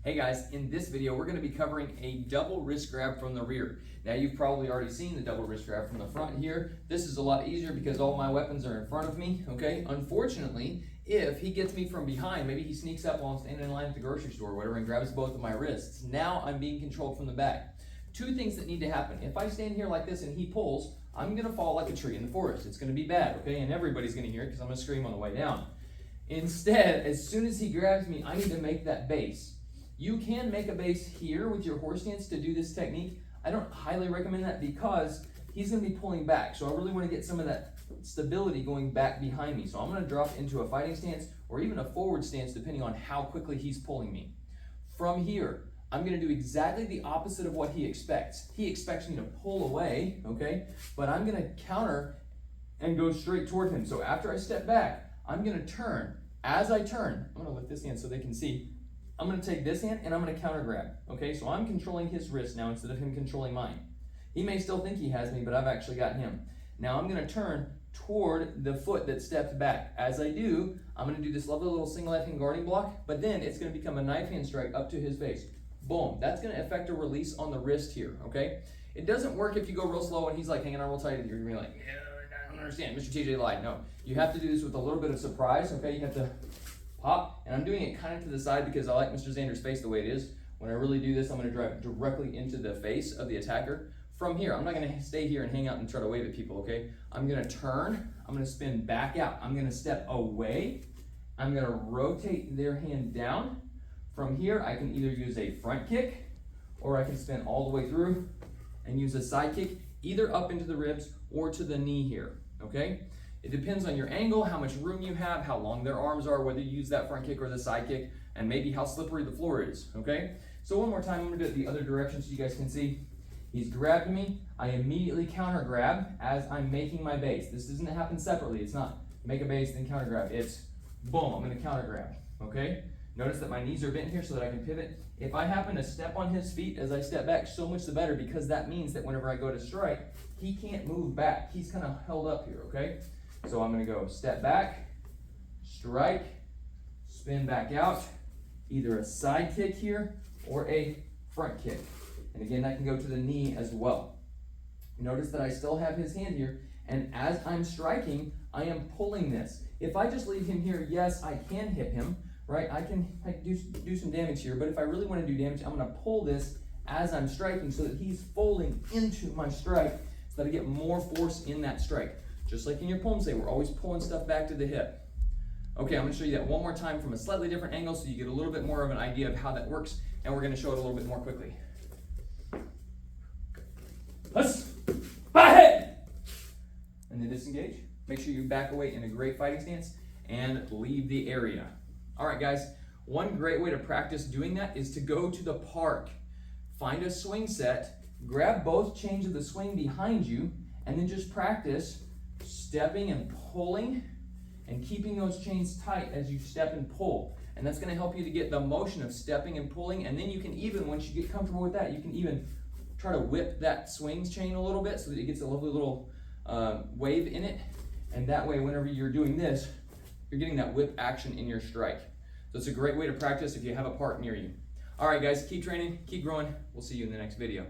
Hey guys, in this video we're going to be covering a double wrist grab from the rear. Now you've probably already seen the double wrist grab from the front here. This is a lot easier because all my weapons are in front of me, okay? Unfortunately, if he gets me from behind, maybe he sneaks up while I'm standing in line at the grocery store or whatever and grabs both of my wrists. Now I'm being controlled from the back. Two things that need to happen. If I stand here like this and he pulls, I'm going to fall like a tree in the forest. It's going to be bad, okay? And everybody's going to hear it because I'm going to scream on the way down. Instead, as soon as he grabs me, I need to make that base. You can make a base here with your horse stance to do this technique. I don't highly recommend that because he's going to be pulling back. So I really want to get some of that stability going back behind me. So I'm going to drop into a fighting stance or even a forward stance depending on how quickly he's pulling me. From here, I'm going to do exactly the opposite of what he expects. He expects me to pull away, okay? But I'm going to counter and go straight toward him. So after I step back, I'm going to turn. As I turn, I'm going to lift this hand so they can see. I'm going to take this hand and I'm going to counter grab. Okay, so I'm controlling his wrist now instead of him controlling mine. He may still think he has me, but I've actually got him. Now I'm going to turn toward the foot that stepped back. As I do, I'm going to do this lovely little single left hand guarding block, but then it's going to become a knife hand strike up to his face. Boom. That's going to affect a release on the wrist here, okay? It doesn't work if you go real slow and he's like hanging on real tight and you're going to be like, yeah, I don't understand. Mr. TJ lied. No, you have to do this with a little bit of surprise, okay? You have to pop, and I'm doing it kind of to the side because I like Mr. Zander's face the way it is. When I really do this, I'm going to drive directly into the face of the attacker. From here, I'm not going to stay here and hang out and try to wave at people, okay? I'm going to turn, I'm going to spin back out. I'm going to step away. I'm going to rotate their hand down. From here, I can either use a front kick or I can spin all the way through and use a side kick, either up into the ribs or to the knee here, okay? It depends on your angle, how much room you have, how long their arms are, whether you use that front kick or the side kick, and maybe how slippery the floor is, okay? So one more time, I'm gonna do it the other direction so you guys can see. He's grabbed me, I immediately counter grab as I'm making my base. This doesn't happen separately. It's not make a base, then counter grab. It's boom, I'm gonna counter grab, okay? Notice that my knees are bent here so that I can pivot. If I happen to step on his feet as I step back, so much the better because that means that whenever I go to strike, he can't move back. He's kind of held up here, okay? So I'm going to go step back, strike, spin back out, either a side kick here or a front kick. And again, that can go to the knee as well. Notice that I still have his hand here, and as I'm striking, I am pulling this. If I just leave him here, yes, I can hit him, right? I can do some damage here, but if I really want to do damage, I'm going to pull this as I'm striking so that he's folding into my strike so that I get more force in that strike. Just like in your poem say, we're always pulling stuff back to the hip. Okay, I'm going to show you that one more time from a slightly different angle so you get a little bit more of an idea of how that works, and we're going to show it a little bit more quickly. And then disengage. Make sure you back away in a great fighting stance and leave the area. All right, guys, one great way to practice doing that is to go to the park. Find a swing set, grab both chains of the swing behind you, and then just practice stepping and pulling and keeping those chains tight as you step and pull. And that's going to help you to get the motion of stepping and pulling. And then you can even, once you get comfortable with that, you can even try to whip that swings chain a little bit so that it gets a lovely little wave in it. And that way, whenever you're doing this, you're getting that whip action in your strike. So it's a great way to practice if you have a park near you. All right, guys, keep training, keep growing. We'll see you in the next video.